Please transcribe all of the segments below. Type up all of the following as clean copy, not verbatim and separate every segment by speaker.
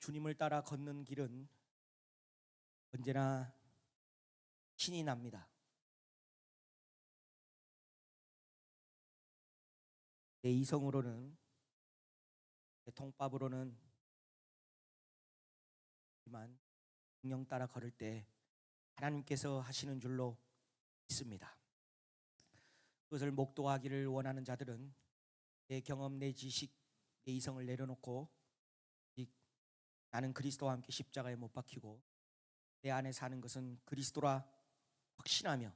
Speaker 1: 주님을 따라 걷는 길은 언제나 신이 납니다. 내 이성으로는, 내 통밥으로는 하지만 성령 따라 걸을 때 하나님께서 하시는 줄로 믿습니다. 그것을 목도하기를 원하는 자들은 내 경험, 내 지식, 내 이성을 내려놓고 나는 그리스도와 함께 십자가에 못 박히고 내 안에 사는 것은 그리스도라 확신하며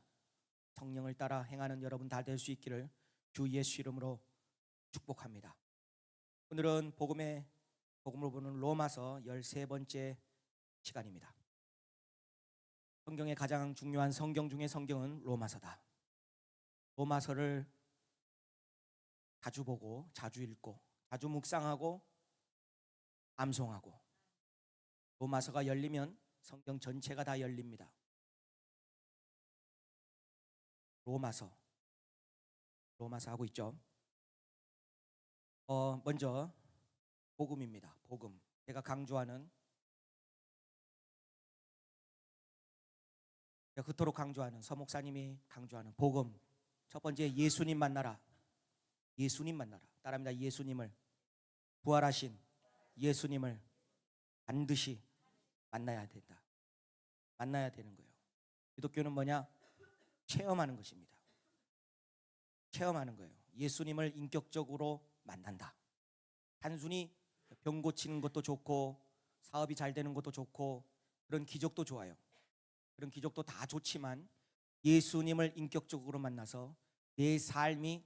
Speaker 1: 성령을 따라 행하는 여러분 다 될 수 있기를 주 예수 이름으로 축복합니다. 오늘은 복음을 보는 로마서 13번째 시간입니다. 성경의 가장 중요한 성경 중에 성경은 로마서다. 로마서를 자주 보고 자주 읽고 자주 묵상하고 암송하고 로마서가 열리면 성경 전체가 다 열립니다. 로마서 하고 있죠. 먼저 복음입니다. 복음. 제가 그토록 강조하는 서목사님이 강조하는 복음. 첫 번째 예수님 만나라. 예수님 만나라. 따라합니다. 예수님을, 부활하신 예수님을 반드시 만나야 된다. 만나야 되는 거예요. 기독교는 뭐냐? 체험하는 것입니다. 체험하는 거예요. 예수님을 인격적으로 만난다. 단순히 병 고치는 것도 좋고 사업이 잘 되는 것도 좋고 그런 기적도 좋아요. 그런 기적도 다 좋지만 예수님을 인격적으로 만나서 내 삶이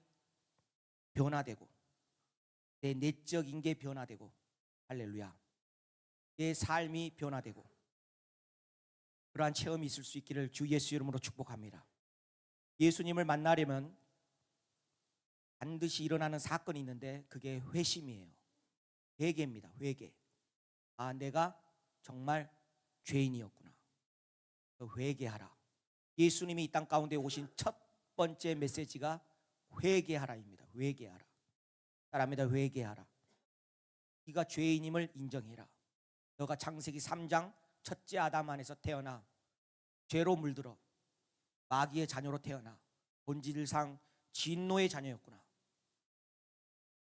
Speaker 1: 변화되고 내 내적인 게 변화되고, 할렐루야, 내 삶이 변화되고 그러한 체험이 있을 수 있기를 주 예수 이름으로 축복합니다. 예수님을 만나려면 반드시 일어나는 사건이 있는데 그게 회심이에요. 회개입니다. 회개. 아, 내가 정말 죄인이었구나. 회개하라. 예수님이 이 땅 가운데 오신 첫 번째 메시지가 회개하라입니다. 회개하라. 따라합니다. 회개하라. 네가 죄인임을 인정해라. 너가 창세기 3장 첫째 아담 안에서 태어나 죄로 물들어 마귀의 자녀로 태어나 본질상 진노의 자녀였구나.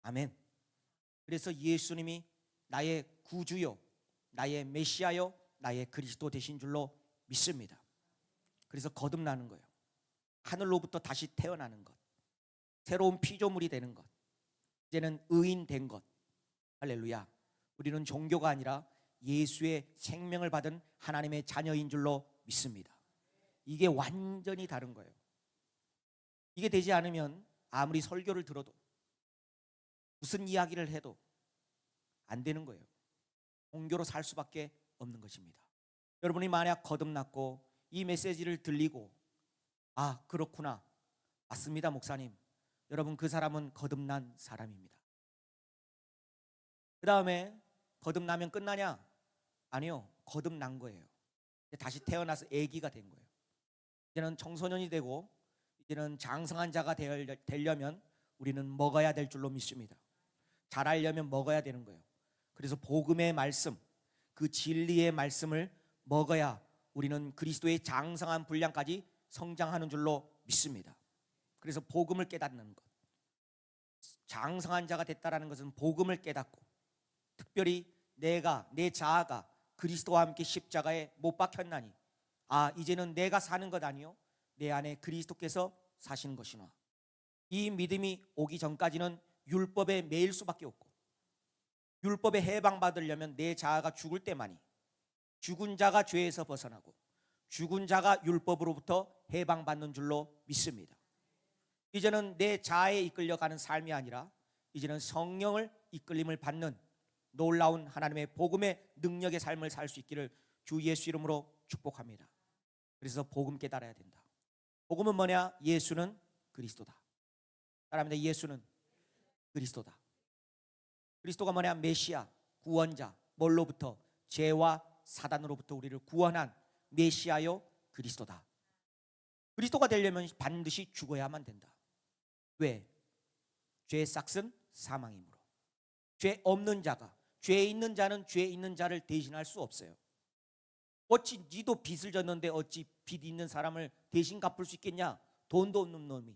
Speaker 1: 아멘. 그래서 예수님이 나의 구주요, 나의 메시아요, 나의 그리스도 되신 줄로 믿습니다. 그래서 거듭나는 거예요. 하늘로부터 다시 태어나는 것, 새로운 피조물이 되는 것, 이제는 의인 된 것. 할렐루야. 우리는 종교가 아니라 예수의 생명을 받은 하나님의 자녀인 줄로 믿습니다. 이게 완전히 다른 거예요. 이게 되지 않으면 아무리 설교를 들어도 무슨 이야기를 해도 안 되는 거예요. 종교로 살 수밖에 없는 것입니다. 여러분이 만약 거듭났고 이 메시지를 들리고 아, 그렇구나, 맞습니다 목사님, 여러분 그 사람은 거듭난 사람입니다. 그 다음에 거듭나면 끝나냐? 아니요, 거듭난 거예요. 다시 태어나서 아기가 된 거예요. 이제는 청소년이 되고 이제는 장성한 자가 되려면 우리는 먹어야 될 줄로 믿습니다. 자라려면 먹어야 되는 거예요. 그래서 복음의 말씀, 그 진리의 말씀을 먹어야 우리는 그리스도의 장성한 분량까지 성장하는 줄로 믿습니다. 그래서 복음을 깨닫는 것, 장성한 자가 됐다라는 것은 복음을 깨닫고 특별히 내 자아가 그리스도와 함께 십자가에 못 박혔나니 아, 이제는 내가 사는 것 아니요 내 안에 그리스도께서 사시는 것이나, 이 믿음이 오기 전까지는 율법에 매일 수밖에 없고 율법에 해방받으려면 내 자아가 죽을 때만이, 죽은 자가 죄에서 벗어나고 죽은 자가 율법으로부터 해방받는 줄로 믿습니다. 이제는 내 자아에 이끌려가는 삶이 아니라 이제는 성령을 이끌림을 받는 놀라운 하나님의 복음의 능력의 삶을 살 수 있기를 주 예수 이름으로 축복합니다. 그래서 복음 깨달아야 된다. 복음은 뭐냐? 예수는 그리스도다. 따라합니다. 예수는 그리스도다. 그리스도가 뭐냐? 메시아, 구원자. 뭘로부터? 죄와 사단으로부터 우리를 구원한 메시아요 그리스도다. 그리스도가 되려면 반드시 죽어야만 된다. 왜? 죄의 삭은 사망이므로. 죄 없는 자가 죄 있는 자는 죄 있는 자를 대신할 수 없어요. 어찌 니도 빚을 졌는데 어찌 빚 있는 사람을 대신 갚을 수 있겠냐? 돈도 없는 놈이.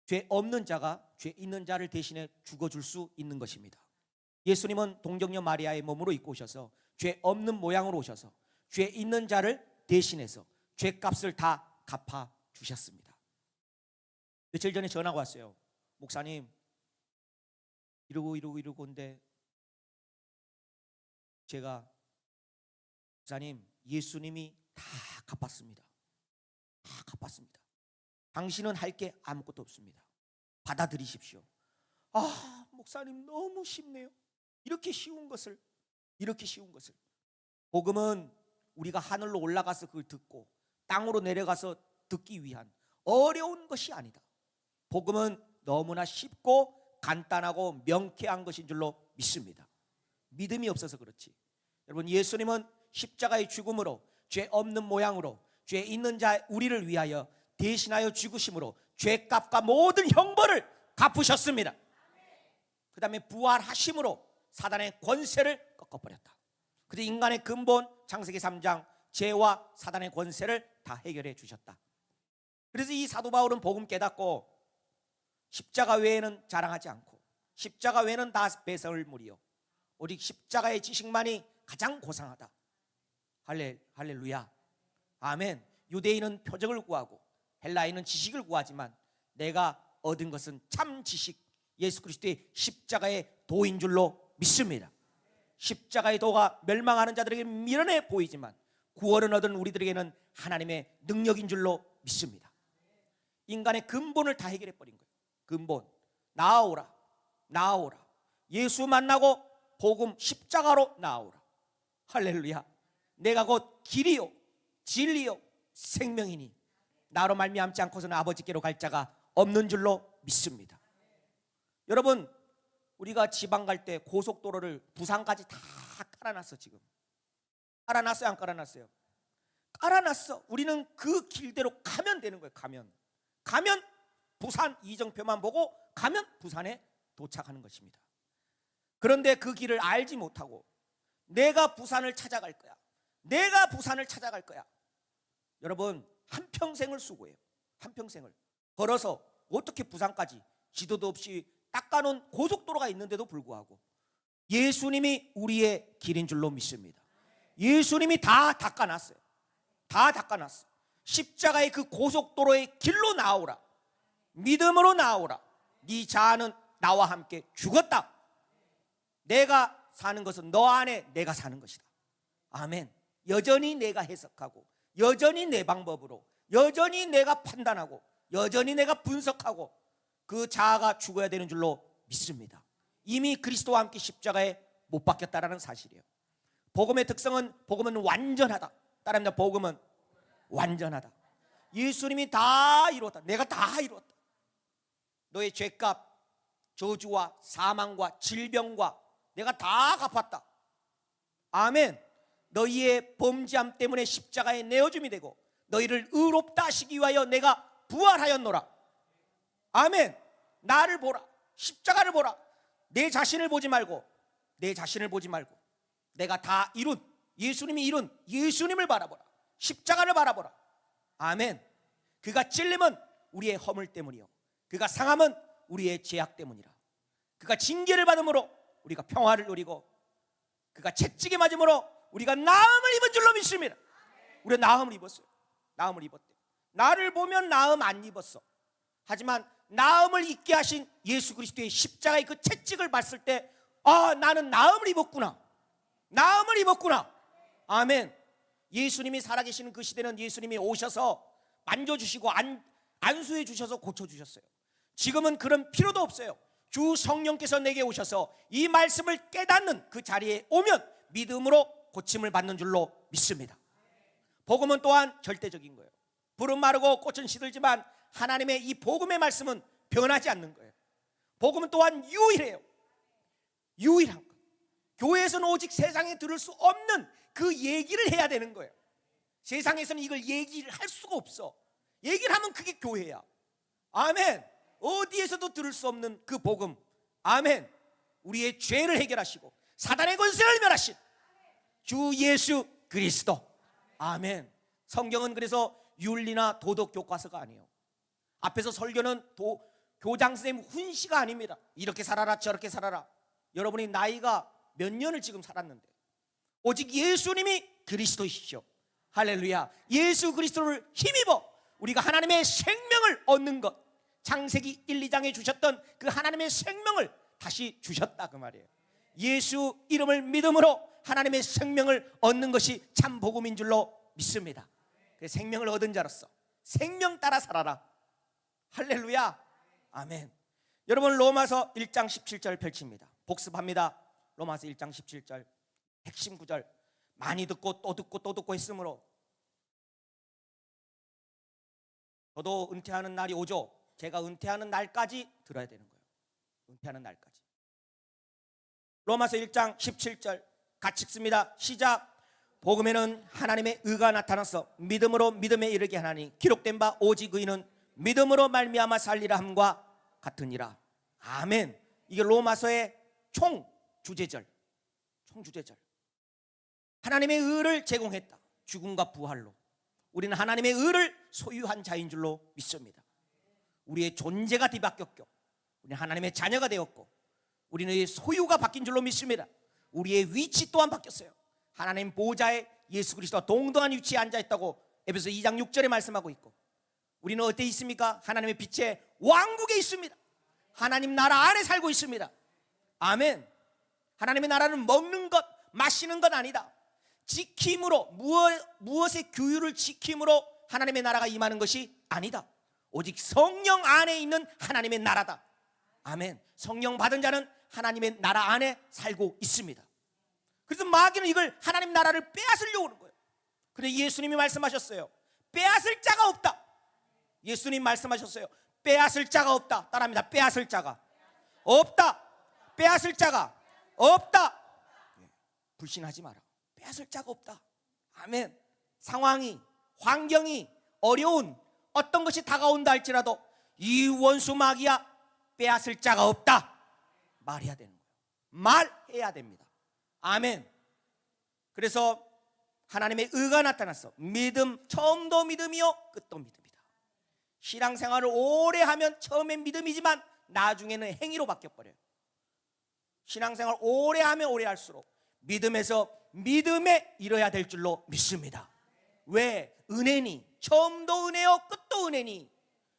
Speaker 1: 죄 없는 자가 죄 있는 자를 대신해 죽어줄 수 있는 것입니다. 예수님은 동정녀 마리아의 몸으로 입고 오셔서 죄 없는 모양으로 오셔서 죄 있는 자를 대신해서 죄값을 다 갚아 주셨습니다. 며칠 전에 전화가 왔어요. 목사님 이러고인데 제가 목사님 예수님이 다 갚았습니다. 다 갚았습니다. 당신은 할 게 아무것도 없습니다. 받아들이십시오. 아 목사님 너무 쉽네요. 이렇게 쉬운 것을 복음은 우리가 하늘로 올라가서 그걸 듣고 땅으로 내려가서 듣기 위한 어려운 것이 아니다. 복음은 너무나 쉽고 간단하고 명쾌한 것인 줄로 믿습니다. 믿음이 없어서 그렇지. 여러분 예수님은 십자가의 죽음으로 죄 없는 모양으로 죄 있는 자 우리를 위하여 대신하여 죽으심으로 죄값과 모든 형벌을 갚으셨습니다. 그 다음에 부활하심으로 사단의 권세를 꺾어버렸다. 그래서 인간의 근본 창세기 3장 죄와 사단의 권세를 다 해결해 주셨다. 그래서 이 사도 바울은 복음 깨닫고 십자가 외에는 자랑하지 않고 십자가 외에는 다 배설물이요 오직 십자가의 지식만이 가장 고상하다. 할렐루야 아멘. 유대인은 표적을 구하고 헬라인은 지식을 구하지만 내가 얻은 것은 참 지식 예수 그리스도의 십자가의 도인 줄로 믿습니다. 십자가의 도가 멸망하는 자들에게 미련해 보이지만 구원을 얻은 우리들에게는 하나님의 능력인 줄로 믿습니다. 인간의 근본을 다 해결해 버린 거예요. 근본 나아오라 예수 만나고 복음 십자가로 나아오라. 할렐루야. 내가 곧 길이요 진리요 생명이니 나로 말미암지 않고서는 아버지께로 갈 자가 없는 줄로 믿습니다. 여러분 우리가 지방 갈 때 고속도로를 부산까지 다 깔아놨어. 지금 깔아놨어요 안 깔아놨어요? 깔아놨어. 우리는 그 길대로 가면 되는 거예요. 가면 부산 이정표만 보고 가면 부산에 도착하는 것입니다. 그런데 그 길을 알지 못하고 내가 부산을 찾아갈 거야. 여러분 한평생을 수고해요. 한평생을 걸어서 어떻게 부산까지 지도도 없이 닦아놓은 고속도로가 있는데도 불구하고 예수님이 우리의 길인 줄로 믿습니다. 예수님이 다 닦아놨어요. 십자가의 그 고속도로의 길로 나오라. 믿음으로 나오라. 네 자아는 나와 함께 죽었다. 내가 사는 것은 너 안에 내가 사는 것이다. 아멘. 여전히 내가 해석하고 여전히 내 방법으로 여전히 내가 판단하고 여전히 내가 분석하고 그 자아가 죽어야 되는 줄로 믿습니다. 이미 그리스도와 함께 십자가에 못 박혔다라는 사실이에요. 복음의 특성은 복음은 완전하다. 따라합니다. 복음은 완전하다. 예수님이 다 이루었다. 내가 다 이루었다. 너의 죄값, 저주와 사망과 질병과 내가 다 갚았다. 아멘. 너희의 범죄함 때문에 십자가에 내어줌이 되고 너희를 의롭다 하시기 위하여 내가 부활하였노라. 아멘. 나를 보라. 십자가를 보라. 내 자신을 보지 말고 내가 다 이룬 예수님이 이룬 예수님을 바라보라. 십자가를 바라보라. 아멘. 그가 찔림은 우리의 허물 때문이요 그가 상함은 우리의 죄악 때문이라. 그가 징계를 받음으로 우리가 평화를 누리고 그가 채찍에 맞음으로 우리가 나음을 입은 줄로 믿습니다. 우리가 나음을 입었어요. 나음을 입었대. 나를 보면 나음 안 입었어. 하지만 나음을 입게 하신 예수 그리스도의 십자가의 그 채찍을 봤을 때 나는 나음을 입었구나. 아멘. 예수님이 살아계시는 그 시대는 예수님이 오셔서 만져주시고 안수해 주셔서 고쳐주셨어요. 지금은 그런 필요도 없어요. 주 성령께서 내게 오셔서 이 말씀을 깨닫는 그 자리에 오면 믿음으로 고침을 받는 줄로 믿습니다. 복음은 또한 절대적인 거예요. 불은 마르고 꽃은 시들지만 하나님의 이 복음의 말씀은 변하지 않는 거예요. 복음은 또한 유일해요. 유일한 것. 교회에서는 오직 세상에 들을 수 없는 그 얘기를 해야 되는 거예요. 세상에서는 이걸 얘기를 할 수가 없어. 얘기를 하면 그게 교회야. 아멘. 어디에서도 들을 수 없는 그 복음. 아멘. 우리의 죄를 해결하시고 사단의 권세를 멸하신 주 예수 그리스도. 아멘. 성경은 그래서 윤리나 도덕 교과서가 아니에요. 앞에서 설교는 교장 선생님 훈시가 아닙니다. 이렇게 살아라 저렇게 살아라. 여러분이 나이가 몇 년을 지금 살았는데 오직 예수님이 그리스도이시죠. 할렐루야. 예수 그리스도를 힘입어 우리가 하나님의 생명을 얻는 것, 창세기 1, 2장에 주셨던 그 하나님의 생명을 다시 주셨다 그 말이에요. 예수 이름을 믿음으로 하나님의 생명을 얻는 것이 참 복음인 줄로 믿습니다. 그래서 생명을 얻은 자로서 생명 따라 살아라. 할렐루야. 아멘. 여러분 로마서 1장 17절 펼칩니다. 복습합니다. 로마서 1장 17절 핵심 구절 많이 듣고 또 듣고 또 듣고 했으므로 저도 은퇴하는 날이 오죠. 제가 은퇴하는 날까지 들어야 되는 거예요. 은퇴하는 날까지. 로마서 1장 17절 같이 읽습니다. 시작. 복음에는 하나님의 의가 나타나서 믿음으로 믿음에 이르게 하나니 기록된 바 오직 의인은 믿음으로 말미암아 살리라 함과 같으니라. 아멘. 이게 로마서의 총 주제절. 하나님의 의를 제공했다. 죽음과 부활로 우리는 하나님의 의를 소유한 자인 줄로 믿습니다. 우리의 존재가 뒤바뀌었고 우리는 하나님의 자녀가 되었고 우리는 소유가 바뀐 줄로 믿습니다. 우리의 위치 또한 바뀌었어요. 하나님 보좌에 예수 그리스도와 동등한 위치에 앉아있다고 에베소 2장 6절에 말씀하고 있고 우리는 어디에 있습니까? 하나님의 빛의 왕국에 있습니다. 하나님 나라 안에 살고 있습니다. 아멘. 하나님의 나라는 먹는 것 마시는 것 아니다. 지킴으로 무엇의 규율을 지킴으로 하나님의 나라가 임하는 것이 아니다. 오직 성령 안에 있는 하나님의 나라다. 아멘. 성령 받은 자는 하나님의 나라 안에 살고 있습니다. 그래서 마귀는 이걸 하나님 나라를 빼앗으려고 하는 거예요. 그런데 예수님이 말씀하셨어요. 빼앗을 자가 없다. 예수님 말씀하셨어요. 빼앗을 자가 없다. 따라합니다. 빼앗을 자가 없다. 빼앗을 자가 없다. 불신하지 마라. 빼앗을 자가 없다. 아멘. 상황이 환경이 어려운 어떤 것이 다가온다 할지라도 이 원수 마귀야 빼앗을 자가 없다. 말해야 되는 거예요. 말해야 됩니다. 아멘. 그래서 하나님의 의가 나타났어. 믿음, 처음도 믿음이요 끝도 믿음이다. 신앙생활을 오래 하면 처음엔 믿음이지만 나중에는 행위로 바뀌어버려요. 신앙생활 오래 하면 오래 할수록 믿음에서 믿음에 이뤄야 될 줄로 믿습니다. 왜? 은혜니. 처음도 은혜요 끝도 은혜니.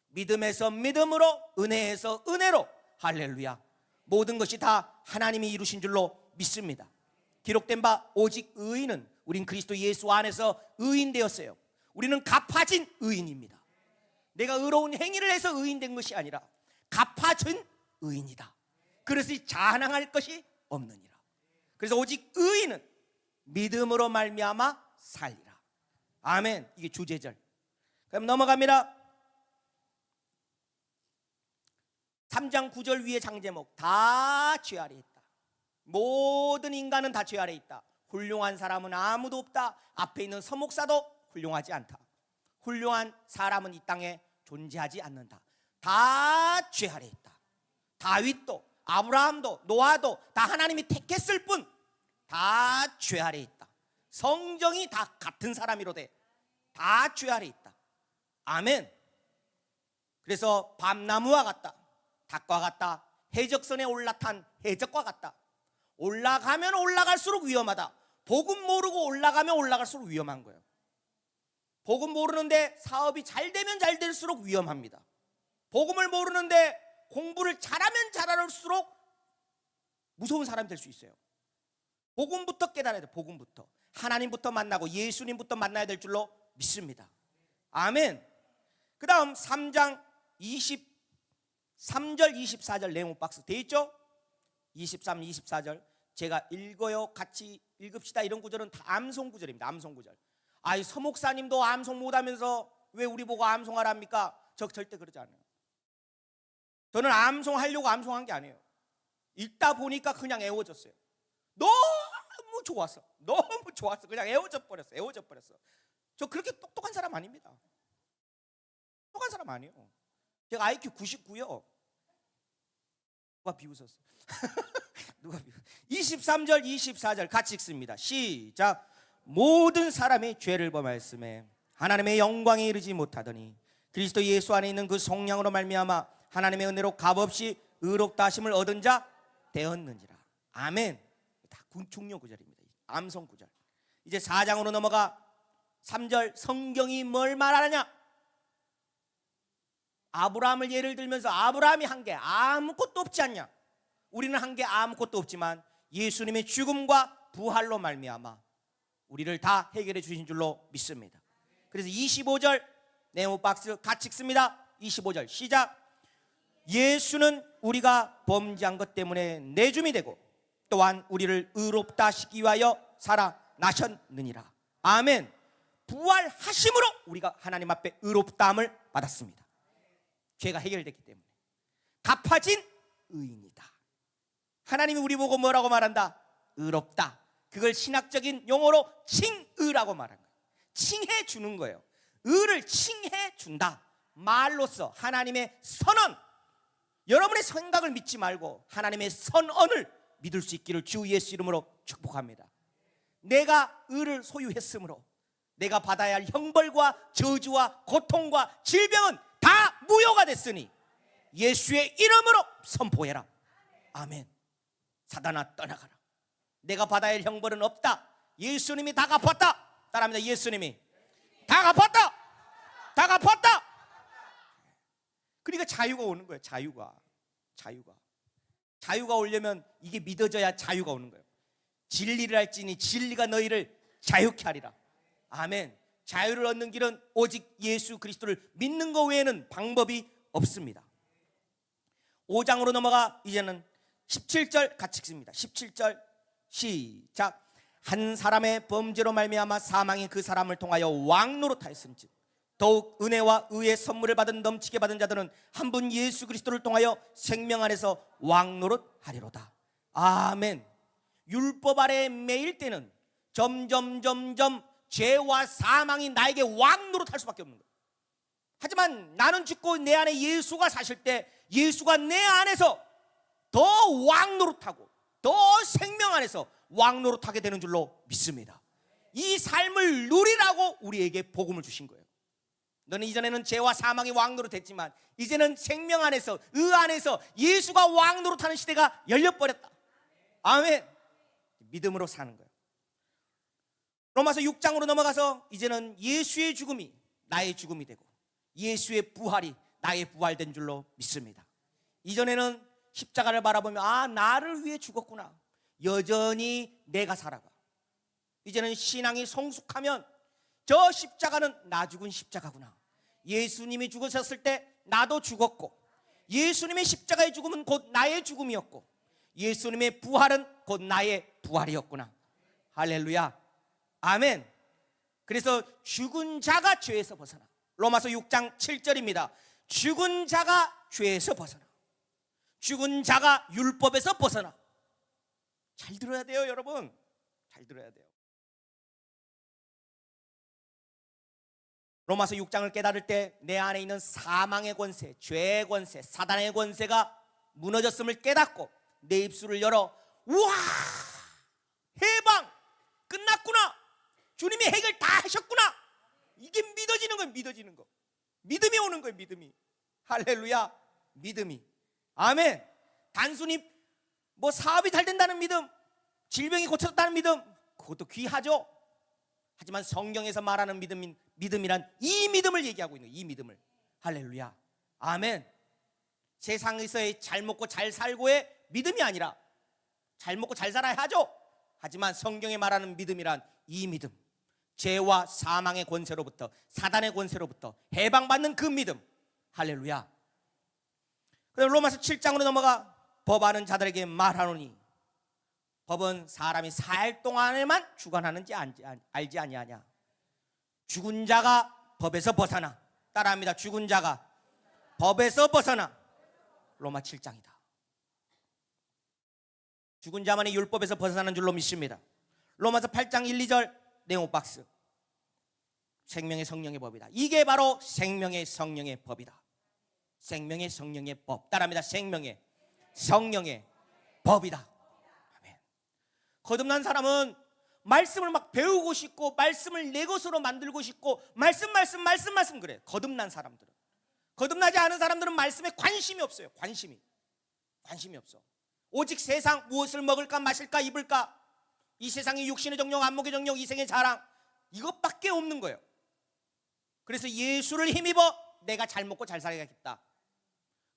Speaker 1: 믿음에서 믿음으로 은혜에서 은혜로. 할렐루야. 모든 것이 다 하나님이 이루신 줄로 믿습니다. 기록된 바 오직 의인은 우린 그리스도 예수 안에서 의인 되었어요. 우리는 갚아진 의인입니다. 내가 의로운 행위를 해서 의인 된 것이 아니라 갚아진 의인이다. 그래서 자랑할 것이 없느니라. 그래서 오직 의인은 믿음으로 말미암아 살리라. 아멘. 이게 주제절. 그럼 넘어갑니다. 3장 9절 위에 장제목 다 죄 아래 있다. 모든 인간은 다 죄 아래 있다. 훌륭한 사람은 아무도 없다. 앞에 있는 서목사도 훌륭하지 않다. 훌륭한 사람은 이 땅에 존재하지 않는다. 다 죄 아래 있다. 다윗도 아브라함도 노아도 다 하나님이 택했을 뿐 다 죄 아래 있다. 성정이 다 같은 사람이로되 다 죄 아래 있다. 아멘. 그래서 밤나무와 같다. 닭과 같다. 해적선에 올라탄 해적과 같다. 올라가면 올라갈수록 위험하다. 복음 모르고 올라가면 올라갈수록 위험한 거예요. 복음 모르는데 사업이 잘 되면 잘 될수록 위험합니다. 복음을 모르는데 공부를 잘하면 잘할수록 무서운 사람이 될 수 있어요. 복음부터 깨달아야 돼요. 복음부터 하나님부터 만나고 예수님부터 만나야 될 줄로 믿습니다. 아멘. 그 다음 3장 23절 24절 내용 박스 돼 있죠? 23, 24절 제가 읽어요. 같이 읽읍시다. 이런 구절은 다 암송 구절입니다. 암송 구절. 아이 서목사님도 암송 못하면서 왜 우리 보고 암송하랍니까? 저 절대 그러지 않아요. 저는 암송하려고 암송한 게 아니에요. 읽다 보니까 그냥 애워졌어요. 너무 좋았어. 너무 좋았어. 그냥 애워져 버렸어. 저 그렇게 똑똑한 사람 아닙니다. 똑똑한 사람 아니에요. 제가 IQ 99요. 누가 비웃었어? 누가 비웃? 23절 24절 같이 읽습니다. 시작. 모든 사람이 죄를 범하였음에 하나님의 영광에 이르지 못하더니 그리스도 예수 안에 있는 그 성령으로 말미암아 하나님의 은혜로 값없이 의롭다 하심을 얻은 자 되었는지라. 아멘. 다 중요 구절입니다. 암송 구절. 이제 4장으로 넘어가 3절. 성경이 뭘 말하느냐? 아브라함을 예를 들면서 아브라함이 한 게 아무것도 없지 않냐? 우리는 한 게 아무것도 없지만 예수님의 죽음과 부활로 말미암아 우리를 다 해결해 주신 줄로 믿습니다. 그래서 25절 네모박스 같이 읽습니다. 25절 시작. 예수는 우리가 범죄한 것 때문에 내줌이 되고 또한 우리를 의롭다 하시기 위하여 살아나셨느니라. 아멘. 부활하심으로 우리가 하나님 앞에 의롭다함을 받았습니다. 죄가 해결됐기 때문에 갚아진 의인이다. 하나님이 우리 보고 뭐라고 말한다? 의롭다. 그걸 신학적인 용어로 칭의라고 말하는 거예요. 칭해 주는 거예요. 의를 칭해 준다. 말로써 하나님의 선언. 여러분의 생각을 믿지 말고 하나님의 선언을 믿을 수 있기를 주 예수 이름으로 축복합니다. 내가 의를 소유했으므로 내가 받아야 할 형벌과 저주와 고통과 질병은 다 무효가 됐으니 예수의 이름으로 선포해라. 아멘. 사단아 떠나가라. 내가 받아야 할 형벌은 없다. 예수님이 다 갚았다. 따라합니다. 예수님이 다 갚았다. 다 갚았다. 그러니까 자유가 오는 거예요. 자유가 오려면 이게 믿어져야 자유가 오는 거예요. 진리를 할지니 진리가 너희를 자유케 하리라. 아멘. 자유를 얻는 길은 오직 예수 그리스도를 믿는 것 외에는 방법이 없습니다. 5장으로 넘어가 이제는 17절 같이 읽습니다. 17절 시작. 한 사람의 범죄로 말미암아 사망이 그 사람을 통하여 왕노릇하였은즉 더욱 은혜와 의의 선물을 받은 넘치게 받은 자들은 한 분 예수 그리스도를 통하여 생명 안에서 왕노릇하리로다. 아멘. 율법 아래 매일 때는 점점 죄와 사망이 나에게 왕노릇할 수밖에 없는 거예요. 하지만 나는 죽고 내 안에 예수가 사실 때 예수가 내 안에서 더 왕노릇하고 더 생명 안에서 왕노릇하게 되는 줄로 믿습니다. 이 삶을 누리라고 우리에게 복음을 주신 거예요. 너는 이전에는 죄와 사망이 왕노릇했지만 이제는 생명 안에서 의 안에서 예수가 왕노릇하는 시대가 열려버렸다. 아멘. 믿음으로 사는 거예요. 로마서 6장으로 넘어가서 이제는 예수의 죽음이 나의 죽음이 되고 예수의 부활이 나의 부활된 줄로 믿습니다. 이전에는 십자가를 바라보며 나를 위해 죽었구나. 여전히 내가 살아가. 이제는 신앙이 성숙하면 저 십자가는 나 죽은 십자가구나. 예수님이 죽으셨을 때 나도 죽었고 예수님의 십자가의 죽음은 곧 나의 죽음이었고 예수님의 부활은 곧 나의 부활이었구나. 할렐루야. 아멘. 그래서 죽은 자가 죄에서 벗어나. 로마서 6장 7절입니다. 죽은 자가 죄에서 벗어나. 죽은 자가 율법에서 벗어나. 잘 들어야 돼요, 여러분. 잘 들어야 돼요. 로마서 6장을 깨달을 때 내 안에 있는 사망의 권세, 죄의 권세, 사단의 권세가 무너졌음을 깨닫고 내 입술을 열어 우와! 해방! 끝났구나! 주님이 해결 다 하셨구나! 이게 믿어지는 거예요. 믿어지는 거. 믿음이 오는 거예요. 믿음이. 할렐루야. 믿음이. 아멘. 단순히 뭐 사업이 잘 된다는 믿음, 질병이 고쳐졌다는 믿음, 그것도 귀하죠. 하지만 성경에서 말하는 믿음이란 이 믿음을 얘기하고 있는 거예요. 이 믿음을. 할렐루야. 아멘. 세상에서의 잘 먹고 잘 살고의 믿음이 아니라 잘 먹고 잘 살아야 하죠. 하지만 성경에 말하는 믿음이란 이 믿음, 죄와 사망의 권세로부터, 사단의 권세로부터 해방받는 그 믿음. 할렐루야. 그다음 로마서 7장으로 넘어가 법하는 자들에게 말하노니 법은 사람이 살 동안에만 주관하는지 알지 아니하냐. 죽은 자가 법에서 벗어나. 따라합니다. 죽은 자가 법에서 벗어나. 로마 7장이다. 죽은 자만이 율법에서 벗어나는 줄로 믿습니다. 로마서 8장 1, 2절 네모박스. 생명의 성령의 법이다. 이게 바로 생명의 성령의 법이다. 생명의 성령의 법. 따라합니다. 생명의 성령의 법이다. 아멘. 거듭난 사람은 말씀을 막 배우고 싶고 말씀을 내 것으로 만들고 싶고 말씀 그래. 거듭난 사람들은. 거듭나지 않은 사람들은 말씀에 관심이 없어요. 관심이 없어. 오직 세상 무엇을 먹을까 마실까 입을까, 이 세상의 육신의 정욕 안목의 정욕 이생의 자랑, 이것밖에 없는 거예요. 그래서 예수를 힘입어 내가 잘 먹고 잘 살아야겠다.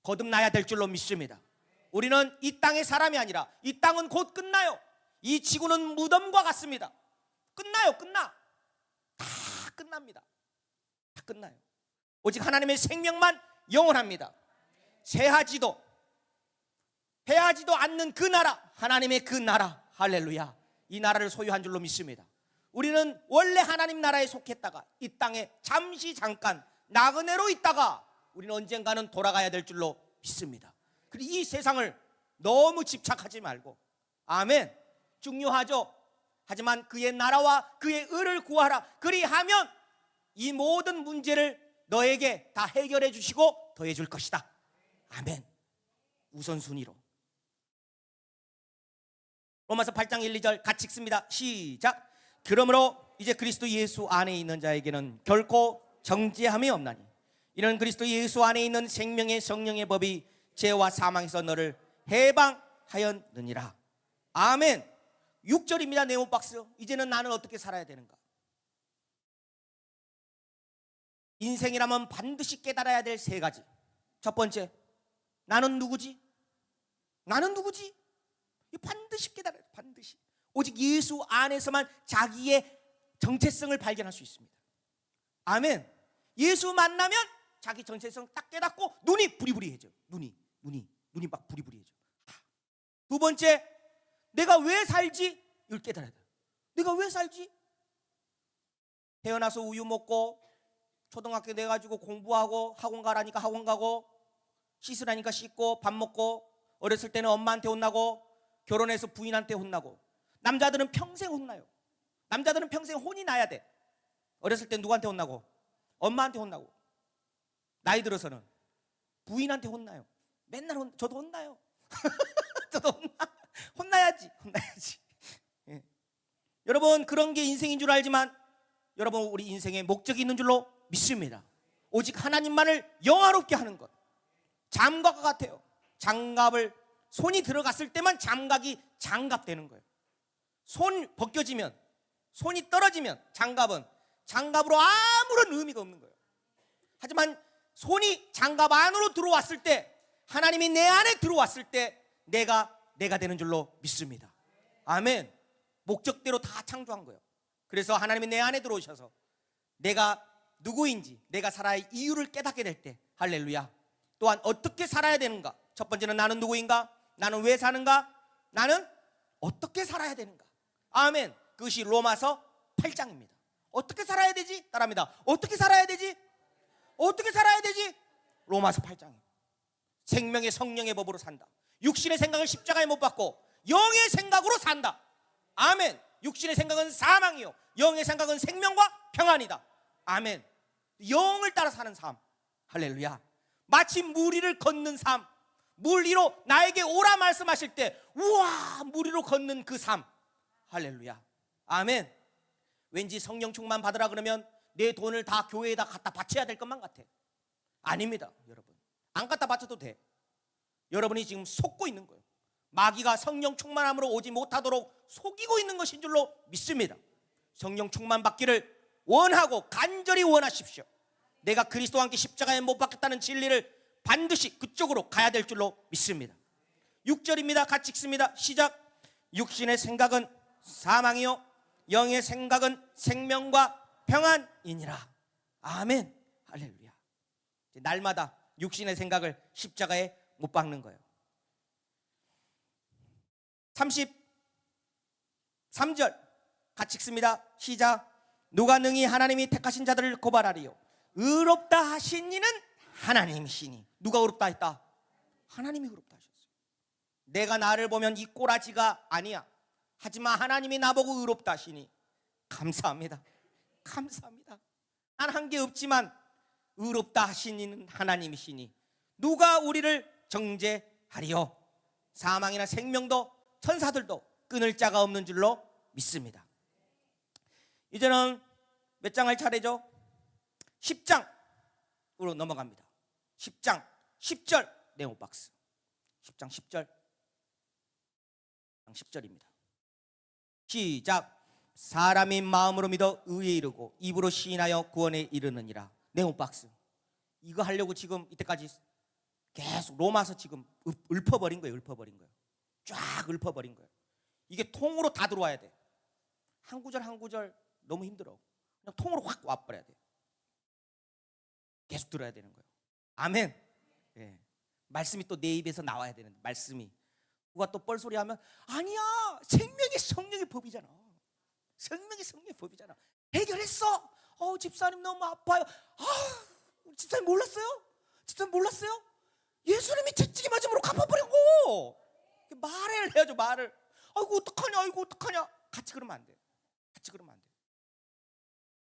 Speaker 1: 거듭나야 될 줄로 믿습니다. 우리는 이 땅의 사람이 아니라 이 땅은 곧 끝나요. 이 지구는 무덤과 같습니다. 끝나. 다 끝납니다. 다 끝나요. 오직 하나님의 생명만 영원합니다. 패하지도 않는 그 나라, 하나님의 그 나라, 할렐루야. 이 나라를 소유한 줄로 믿습니다. 우리는 원래 하나님 나라에 속했다가 이 땅에 잠깐 나그네로 있다가 우리는 언젠가는 돌아가야 될 줄로 믿습니다. 그리고 이 세상을 너무 집착하지 말고, 아멘, 중요하죠. 하지만 그의 나라와 그의 의를 구하라. 그리하면 이 모든 문제를 너에게 다 해결해 주시고 더해 줄 것이다. 아멘. 우선순위로. 로마서 8장 1, 2절 같이 읽습니다. 시작. 그러므로 이제 그리스도 예수 안에 있는 자에게는 결코 정죄함이 없나니 이는 그리스도 예수 안에 있는 생명의 성령의 법이 죄와 사망에서 너를 해방하였느니라. 아멘. 6절입니다. 네모박스. 이제는 나는 어떻게 살아야 되는가? 인생이라면 반드시 깨달아야 될 세 가지. 첫 번째, 나는 누구지? 반드시 깨달아야 돼. 반드시. 오직 예수 안에서만 자기의 정체성을 발견할 수 있습니다. 아멘. 예수 만나면 자기 정체성 딱 깨닫고 눈이 부리부리해져. 눈이 막 부리부리해져. 두 번째, 내가 왜 살지? 이걸 깨달아야 돼. 내가 왜 살지? 태어나서 우유 먹고 초등학교 돼가지고 공부하고 학원 가라니까 학원 가고 씻으라니까 씻고 밥 먹고 어렸을 때는 엄마한테 혼나고 결혼해서 부인한테 혼나고. 남자들은 평생 혼나요. 남자들은 평생 혼이 나야 돼. 어렸을 때 누구한테 혼나고? 엄마한테 혼나고. 나이 들어서는 부인한테 혼나요. 맨날 저도 혼나요. 저도 혼나야지. 예. 여러분, 그런 게 인생인 줄 알지만 여러분, 우리 인생에 목적이 있는 줄로 믿습니다. 오직 하나님만을 영화롭게 하는 것. 장갑과 같아요. 장갑을 손이 들어갔을 때만 장갑이 장갑되는 거예요. 손 벗겨지면, 손이 떨어지면 장갑으로 아무런 의미가 없는 거예요. 하지만 손이 장갑 안으로 들어왔을 때, 하나님이 내 안에 들어왔을 때 내가 되는 줄로 믿습니다. 아멘. 목적대로 다 창조한 거예요. 그래서 하나님이 내 안에 들어오셔서 내가 누구인지, 내가 살아야 이유를 깨닫게 될 때, 할렐루야. 또한 어떻게 살아야 되는가. 첫 번째는 나는 누구인가? 나는 왜 사는가? 나는 어떻게 살아야 되는가? 아멘. 그것이 로마서 8장입니다. 어떻게 살아야 되지? 따라합니다. 어떻게 살아야 되지? 로마서 8장이에요. 생명의 성령의 법으로 산다. 육신의 생각을 십자가에 못 박고 영의 생각으로 산다. 아멘. 육신의 생각은 사망이요 영의 생각은 생명과 평안이다. 아멘. 영을 따라 사는 삶. 할렐루야. 마치 물 위를 걷는 삶. 물 위로 나에게 오라 말씀하실 때, 우와, 물 위로 걷는 그 삶. 할렐루야. 아멘. 왠지 성령 충만 받으라 그러면 내 돈을 다 교회에다 갖다 바쳐야 될 것만 같아. 아닙니다, 여러분. 안 갖다 바쳐도 돼. 여러분이 지금 속고 있는 거예요. 마귀가 성령 충만함으로 오지 못하도록 속이고 있는 것인 줄로 믿습니다. 성령 충만 받기를 원하고 간절히 원하십시오. 내가 그리스도와 함께 십자가에 못 박혔다는 진리를 반드시 그쪽으로 가야 될 줄로 믿습니다. 6절입니다. 같이 읽습니다. 시작. 육신의 생각은 사망이요 영의 생각은 생명과 평안이니라. 아멘. 할렐루야. 날마다 육신의 생각을 십자가에 못 박는 거예요. 33절 같이 읽습니다. 시작. 누가 능히 하나님이 택하신 자들을 고발하리요? 의롭다 하신 이는 하나님이시니. 누가 의롭다 했다? 하나님이 의롭다 하셨어요. 내가 나를 보면 이 꼬라지가 아니야. 하지만 하나님이 나보고 의롭다 하시니 감사합니다. 감사합니다. 난 한 게 없지만 의롭다 하신 이는 하나님이시니 누가 우리를 정죄하리요? 사망이나 생명도 천사들도 끊을 자가 없는 줄로 믿습니다. 이제는 몇 장 할 차례죠? 10장으로 넘어갑니다. 10장 10절 네모박스. 10장 10절 10절입니다. 시작. 사람이 마음으로 믿어 의에 이르고 입으로 시인하여 구원에 이르느니라. 네모박스. 이거 하려고 지금 이때까지 계속 로마서 지금 읊어버린 거예요. 쫙 읊어버린 거예요. 이게 통으로 다 들어와야 돼. 한 구절 한 구절 너무 힘들어. 그냥 통으로 확 와버려야 돼. 계속 들어야 되는 거예요. 아멘. 예. 말씀이 또 내 입에서 나와야 되는데, 말씀이. 누가 또 뻘소리 하면 아니야, 생명이 성령의 법이잖아. 생명이 성령의 법이잖아. 해결했어. 집사님 너무 아파요. 집사님 몰랐어요? 집사님 몰랐어요? 예수님이 채찍이 맞음으로 갚아버리고. 말을 해야죠. 말을. 아이고 어떡하냐. 같이 그러면 안 돼.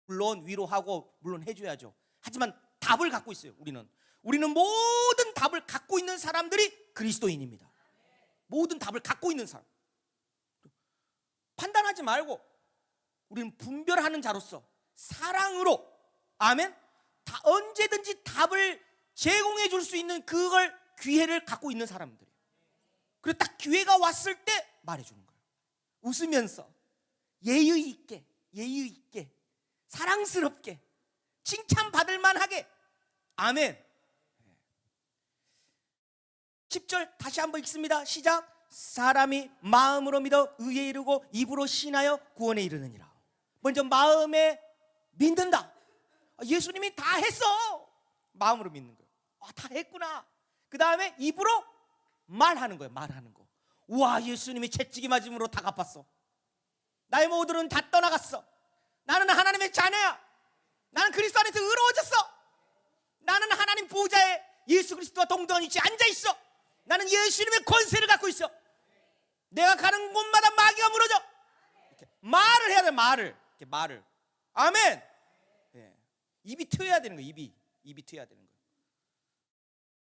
Speaker 1: 물론 위로하고 물론 해줘야죠. 하지만 답을 갖고 있어요. 우리는 모든 답을 갖고 있는 사람들이 그리스도인입니다. 모든 답을 갖고 있는 사람. 판단하지 말고 우리는 분별하는 자로서 사랑으로, 아멘, 다 언제든지 답을 제공해 줄 수 있는 그걸 기회를 갖고 있는 사람들이에요. 그리고 딱 기회가 왔을 때 말해주는 거예요. 웃으면서 예의 있게 사랑스럽게 칭찬받을 만하게. 아멘. 10절 다시 한번 읽습니다. 시작. 사람이 마음으로 믿어 의에 이르고 입으로 신하여 구원에 이르느니라. 먼저 마음에 믿는다. 예수님이 다 했어. 마음으로 믿는 거예요. 다 했구나. 그 다음에 입으로 말하는 거예요. 우와, 예수님이 채찍이 맞음으로 다 갚았어. 나의 모두는 다 떠나갔어. 나는 하나님의 자녀야. 나는 그리스도 안에서 의로워졌어. 나는 하나님 보좌에 예수 그리스도와 동등한 위치에 앉아있어. 나는 예수님의 권세를 갖고 있어. 내가 가는 곳마다 마귀가 무너져. 이렇게 말을 해야 돼. 말을. 아멘. 예. 입이 트여야 되는 거예요. 입이 트여야 되는 거예요.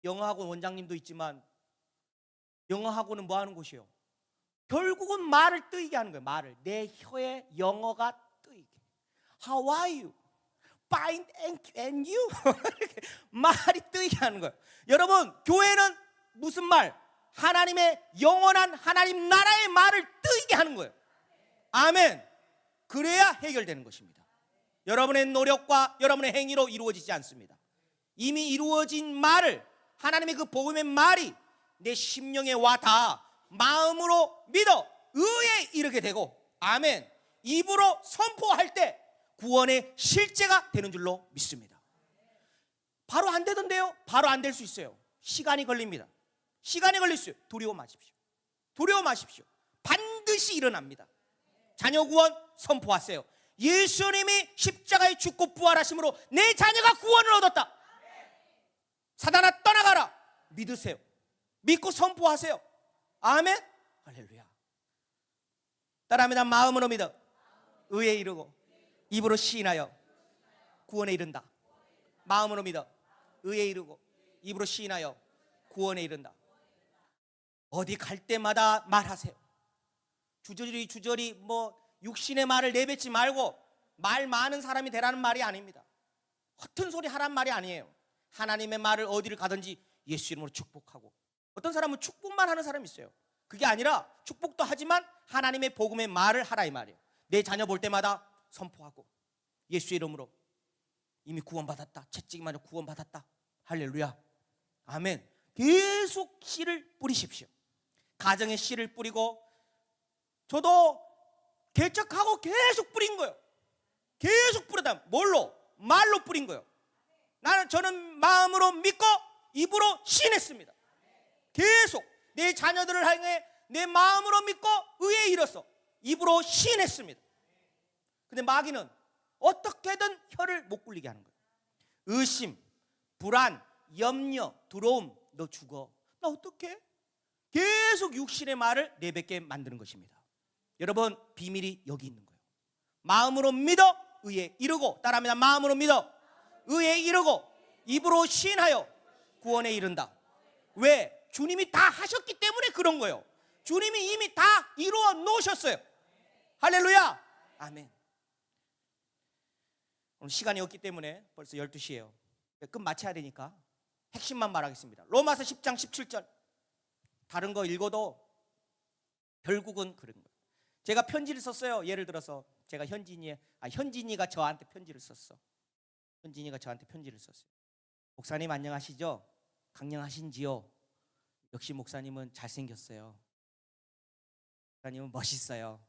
Speaker 1: 영어학원 원장님도 있지만 영어학원은 뭐 하는 곳이에요? 결국은 말을 뜨이게 하는 거예요. 말을. 내 혀에 영어가 뜨이게. How are you? Fine, and you? 말이 뜨이게 하는 거예요. 여러분, 교회는 무슨 말? 하나님의 영원한 하나님 나라의 말을 뜨이게 하는 거예요. 아멘. 그래야 해결되는 것입니다. 여러분의 노력과 여러분의 행위로 이루어지지 않습니다. 이미 이루어진 말을, 하나님의 그 복음의 말이 내 심령에 와 닿아 마음으로 믿어 의에 이르게 되고, 아멘, 입으로 선포할 때 구원의 실제가 되는 줄로 믿습니다. 바로 안 되던데요? 바로 안 될 수 있어요. 시간이 걸립니다. 시간이 걸릴 수 있어요. 두려워 마십시오. 반드시 일어납니다. 자녀 구원 선포하세요. 예수님이 십자가에 죽고 부활하심으로 내 자녀가 구원을 얻었다. 사단아 떠나가라. 믿으세요. 믿고 선포하세요. 아멘. 할렐루야. 따라합니다. 마음으로 믿어 의에 이르고 입으로 시인하여 구원에 이른다. 마음으로 믿어 의에 이르고 입으로 시인하여 구원에 이른다. 어디 갈 때마다 말하세요. 주저리 뭐 육신의 말을 내뱉지 말고 말 많은 사람이 되라는 말이 아닙니다. 허튼 소리 하란 말이 아니에요. 하나님의 말을 어디를 가든지 예수 이름으로 축복하고. 어떤 사람은 축복만 하는 사람이 있어요. 그게 아니라 축복도 하지만 하나님의 복음의 말을 하라 이 말이에요. 내 자녀 볼 때마다 선포하고 예수 이름으로 이미 구원받았다. 채찍이 맞아 구원받았다. 할렐루야. 아멘. 계속 씨를 뿌리십시오. 가정에 씨를 뿌리고, 저도 개척하고 계속 뿌린 거예요. 계속 뿌리다. 뭘로? 말로 뿌린 거예요. 저는 마음으로 믿고 입으로 시인했습니다. 계속 내 자녀들을 향해 내 마음으로 믿고 의에 이르서 입으로 시인했습니다. 근데 마귀는 어떻게든 혀를 못 굴리게 하는 거예요. 의심, 불안, 염려, 두려움. 너 죽어. 나 어떡해? 계속 육신의 말을 내뱉게 만드는 것입니다. 여러분, 비밀이 여기 있는 거예요. 마음으로 믿어 의에 이르고, 따라합니다. 마음으로 믿어 의에 이르고 입으로 시인하여 구원에 이른다. 왜? 주님이 다 하셨기 때문에 그런 거예요. 주님이 이미 다 이루어 놓으셨어요. 할렐루야. 아멘. 오늘 시간이 없기 때문에 벌써 12시예요. 끝 마쳐야 되니까 핵심만 말하겠습니다. 로마서 10장 17절. 다른 거 읽어도 결국은 그런 거예요. 제가 편지를 썼어요. 예를 들어서 제가 현진이가 저한테 편지를 썼어. 현진이가 저한테 편지를 썼어요. 목사님 안녕하시죠? 강령하신지요? 역시 목사님은 잘생겼어요. 목사님은 멋있어요.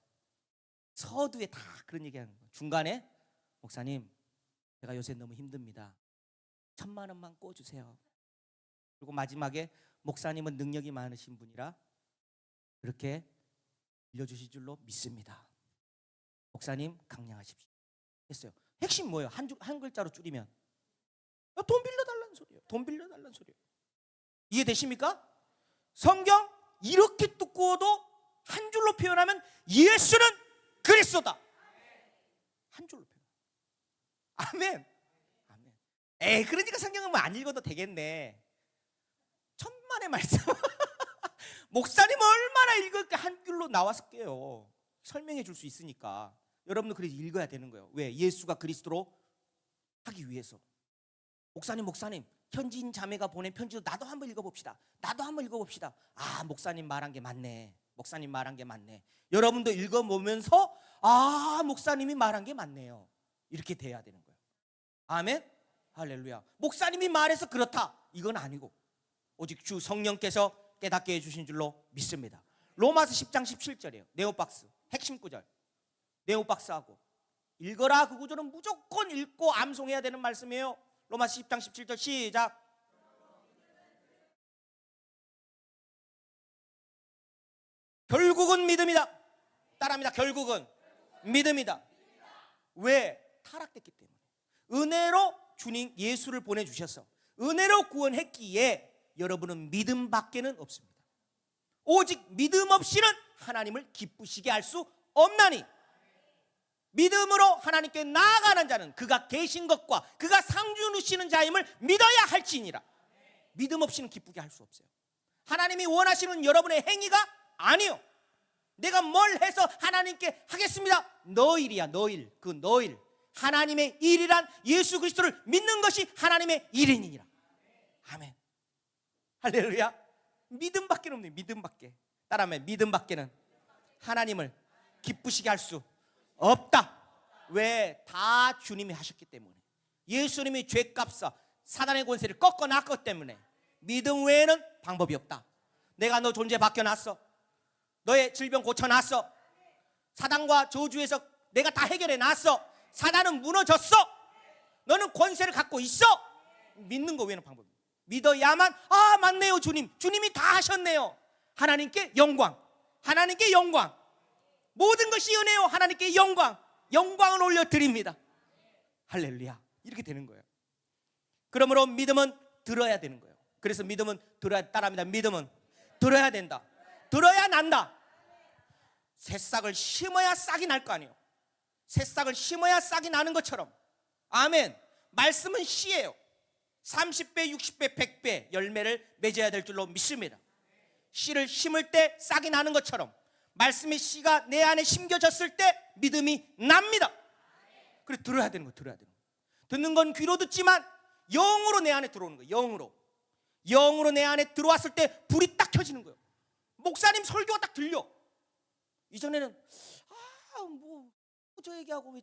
Speaker 1: 서두에 다 그런 얘기하는 거예요. 중간에 목사님 제가 요새 너무 힘듭니다. 1,000만 원만 꿔주세요. 그리고 마지막에 목사님은 능력이 많으신 분이라 그렇게 빌려주실 줄로 믿습니다. 목사님 강량하십시오. 했어요. 핵심 뭐예요? 한 글자로 줄이면 돈 빌려달라는 소리예요. 돈 빌려달라는 소리예요. 이해되십니까? 성경 이렇게 두꺼워도 한 줄로 표현하면 예수는 그리스도다. 한 줄로 표현. 아멘. 아멘. 그러니까 성경은 뭐 안 읽어도 되겠네. 천만의 말씀. 목사님 얼마나 읽을까 한 줄로 나왔을게요. 설명해 줄 수 있으니까. 여러분도 그래서 읽어야 되는 거예요. 왜? 예수가 그리스도로 하기 위해서. 목사님 현진 자매가 보낸 편지도 나도 한번 읽어봅시다. 아, 목사님 말한 게 맞네. 여러분도 읽어보면서 아, 목사님이 말한 게 맞네요. 이렇게 돼야 되는 거예요. 아멘. 할렐루야. 목사님이 말해서 그렇다 이건 아니고 오직 주 성령께서 깨닫게 해주신 줄로 믿습니다. 로마서 10장 17절이에요. 네오박스 핵심 구절. 네오박스하고 읽어라. 그 구절은 무조건 읽고 암송해야 되는 말씀이에요. 로마서 10장 17절 시작. 결국은 믿음이다. 따라합니다. 결국은 믿음이다. 왜? 타락됐기 때문에. 은혜로 주님 예수를 보내주셔서 은혜로 구원했기에 여러분은 믿음밖에는 없습니다. 오직 믿음 없이는 하나님을 기쁘시게 할 수 없나니 믿음으로 하나님께 나아가는 자는 그가 계신 것과 그가 상주 누시는 자임을 믿어야 할지니라. 믿음 없이는 기쁘게 할 수 없어요. 하나님이 원하시는 여러분의 행위가 아니요. 내가 뭘 해서 하나님께 하겠습니다. 너 일이야. 너 일. 그 너 일. 하나님의 일이란 예수 그리스도를 믿는 것이 하나님의 일이니라. 아멘. 할렐루야. 믿음밖에 없네요. 믿음밖에. 따라하면 믿음밖에는 하나님을 기쁘시게 할 수 없다. 왜? 다 주님이 하셨기 때문에. 예수님이 죄값사 사단의 권세를 꺾어놨기 때문에 믿음 외에는 방법이 없다. 내가 너 존재 바뀌어놨어. 너의 질병 고쳐놨어. 사단과 저주에서 내가 다 해결해놨어. 사단은 무너졌어. 너는 권세를 갖고 있어. 믿는 거 외에는 방법이 없다. 믿어야만 아 맞네요 주님. 주님이 다 하셨네요. 하나님께 영광. 하나님께 영광. 모든 것이 은혜요. 하나님께 영광. 영광을 올려드립니다. 할렐루야. 이렇게 되는 거예요. 그러므로 믿음은 들어야 되는 거예요. 그래서 믿음은 들어야, 따라합니다. 믿음은 들어야 된다. 들어야 난다. 새싹을 심어야 싹이 날 거 아니에요. 새싹을 심어야 싹이 나는 것처럼. 아멘. 말씀은 씨예요. 30배, 60배, 100배 열매를 맺어야 될 줄로 믿습니다. 씨를 심을 때 싹이 나는 것처럼 말씀의 씨가 내 안에 심겨졌을 때 믿음이 납니다. 그래서 들어야 되는 거예요. 들어야 되는 거예요. 듣는 건 귀로 듣지만 영으로 내 안에 들어오는 거예요. 영으로 내 안에 들어왔을 때 불이 딱 켜지는 거예요. 목사님 설교가 딱 들려. 이전에는 저 얘기하고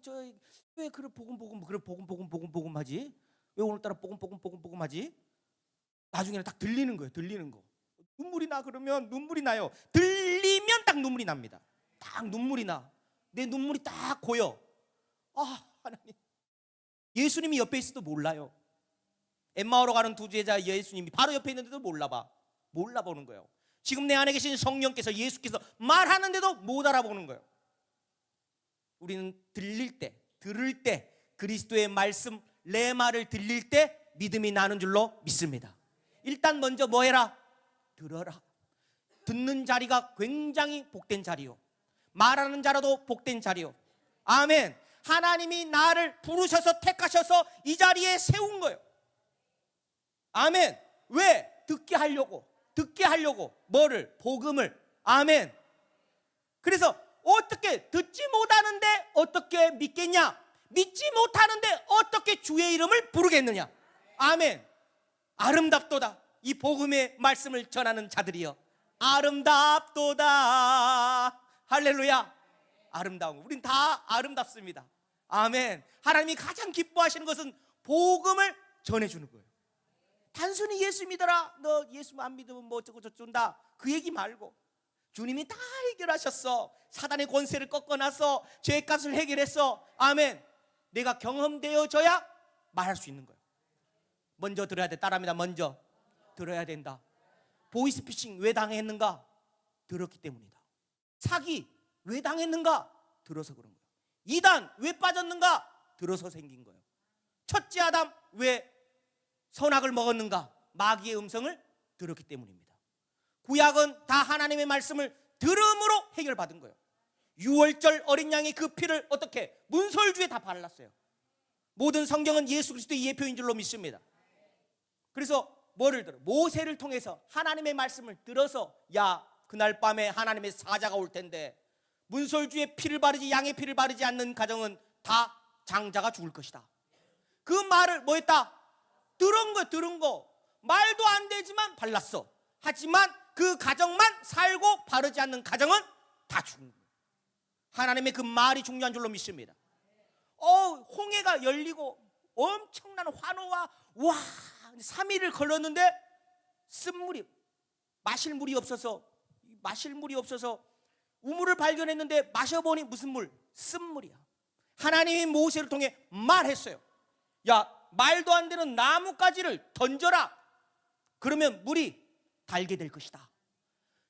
Speaker 1: 왜 그래 보금 하지? 왜 오늘따라 보금 하지? 나중에는 딱 들리는 거예요. 들리는 거. 눈물이 나 그러면 눈물이 나요. 들리면 딱 눈물이 납니다. 딱 눈물이 나. 내 눈물이 딱 고여. 아 하나님. 예수님이 옆에 있어도 몰라요. 엠마오로 가는 두 제자 예수님이 바로 옆에 있는데도 몰라보는 거예요. 지금 내 안에 계신 성령께서 예수께서 말하는데도 못 알아보는 거예요. 우리는 들을 때 그리스도의 말씀 레마를 들릴 때 믿음이 나는 줄로 믿습니다. 일단 먼저 뭐 해라? 들어라. 듣는 자리가 굉장히 복된 자리요. 말하는 자라도 복된 자리요. 아멘. 하나님이 나를 부르셔서 택하셔서 이 자리에 세운 거예요. 아멘. 왜? 듣게 하려고. 듣게 하려고 뭐를? 복음을. 아멘. 그래서 어떻게 듣지 못하는데 어떻게 믿겠냐? 믿지 못하는데 어떻게 주의 이름을 부르겠느냐? 아멘. 아름답도다. 이 복음의 말씀을 전하는 자들이여, 아름답도다. 할렐루야. 아름다운 거. 우린 다 아름답습니다. 아멘. 하나님이 가장 기뻐하시는 것은 복음을 전해주는 거예요. 단순히 예수 믿어라, 너 예수 안 믿으면 뭐 어쩌고 저쩌다, 그 얘기 말고 주님이 다 해결하셨어. 사단의 권세를 꺾어놔서 죄값을 해결했어. 아멘. 내가 경험되어져야 말할 수 있는 거예요. 먼저 들어야 돼. 따라합니다. 먼저 들어야 된다. 보이스피싱 왜 당했는가? 들었기 때문이다. 사기 왜 당했는가? 들어서 그런 거예요. 이단 왜 빠졌는가? 들어서 생긴 거예요. 첫째 아담 왜 선악을 먹었는가? 마귀의 음성을 들었기 때문입니다. 구약은 다 하나님의 말씀을 들음으로 해결받은 거예요. 유월절 어린 양의 그 피를 어떻게? 문설주에 다 발랐어요. 모든 성경은 예수 그리스도의 예표인 줄로 믿습니다. 그래서 뭐를 들어? 모세를 통해서 하나님의 말씀을 들어서, 야, 그날 밤에 하나님의 사자가 올 텐데 문설주에 피를 바르지, 양의 피를 바르지 않는 가정은 다 장자가 죽을 것이다. 그 말을 뭐 했다? 들은 거. 말도 안 되지만 발랐어. 하지만 그 가정만 살고 바르지 않는 가정은 다 죽는 거예요. 하나님의 그 말이 중요한 줄로 믿습니다. 홍해가 열리고 엄청난 환호와, 와, 3일을 걸렀는데 쓴물이, 마실 물이 없어서 우물을 발견했는데 마셔보니 무슨 물? 쓴물이야. 하나님이 모세를 통해 말했어요. 야, 말도 안 되는 나뭇가지를 던져라. 그러면 물이 달게 될 것이다.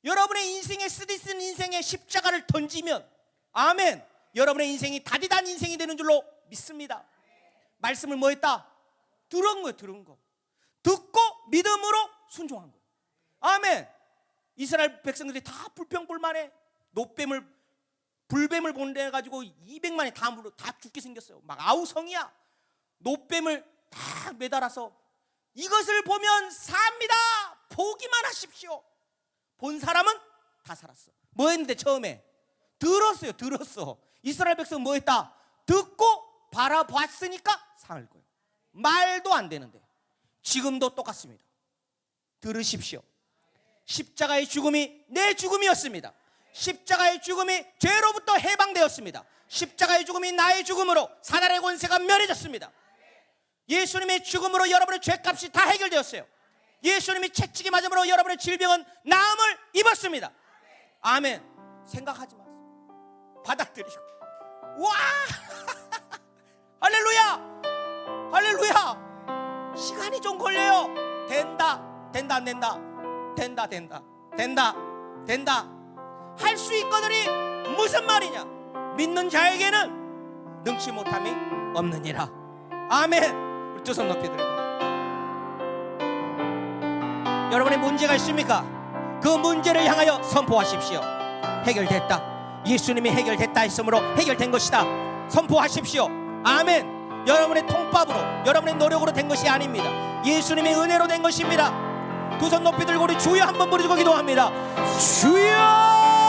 Speaker 1: 여러분의 인생에 쓰디쓴 인생의 십자가를 던지면, 아멘, 여러분의 인생이 다디단 인생이 되는 줄로 믿습니다. 말씀을 뭐 했다? 들은 거. 듣고 믿음으로 순종한 거예요. 아멘. 이스라엘 백성들이 다 불평불만해. 불뱀을 보내가지고 200만이 다 죽게 생겼어요. 막 아우성이야. 노뱀을 다 매달아서 이것을 보면 삽니다. 보기만 하십시오. 본 사람은 다 살았어. 뭐 했는데 처음에? 들었어. 이스라엘 백성은 뭐 했다? 듣고 바라봤으니까 상할 거예요. 말도 안 되는데. 지금도 똑같습니다. 들으십시오. 십자가의 죽음이 내 죽음이었습니다. 십자가의 죽음이 죄로부터 해방되었습니다. 십자가의 죽음이 나의 죽음으로 사단의 권세가 멸해졌습니다. 예수님의 죽음으로 여러분의 죄값이 다 해결되었어요. 예수님이 채찍에 맞음으로 여러분의 질병은 나음을 입었습니다. 아멘. 생각하지 마세요. 받아들이고, 와, 할렐루야. 시간이 좀 걸려요. 된다 안 된다. 할 수 있거든이 무슨 말이냐? 믿는 자에게는 능치 못함이 없느니라. 아멘. 우리 두 손 높이 들고, 여러분의 문제가 있습니까? 그 문제를 향하여 선포하십시오. 해결됐다. 예수님이 해결됐다 했으므로 해결된 것이다. 선포하십시오. 아멘. 여러분의 통밥으로, 여러분의 노력으로 된 것이 아닙니다. 예수님의 은혜로 된 것입니다. 두 손 높이 들고 우리 주여 한번 부르짖고 기도합니다. 주여.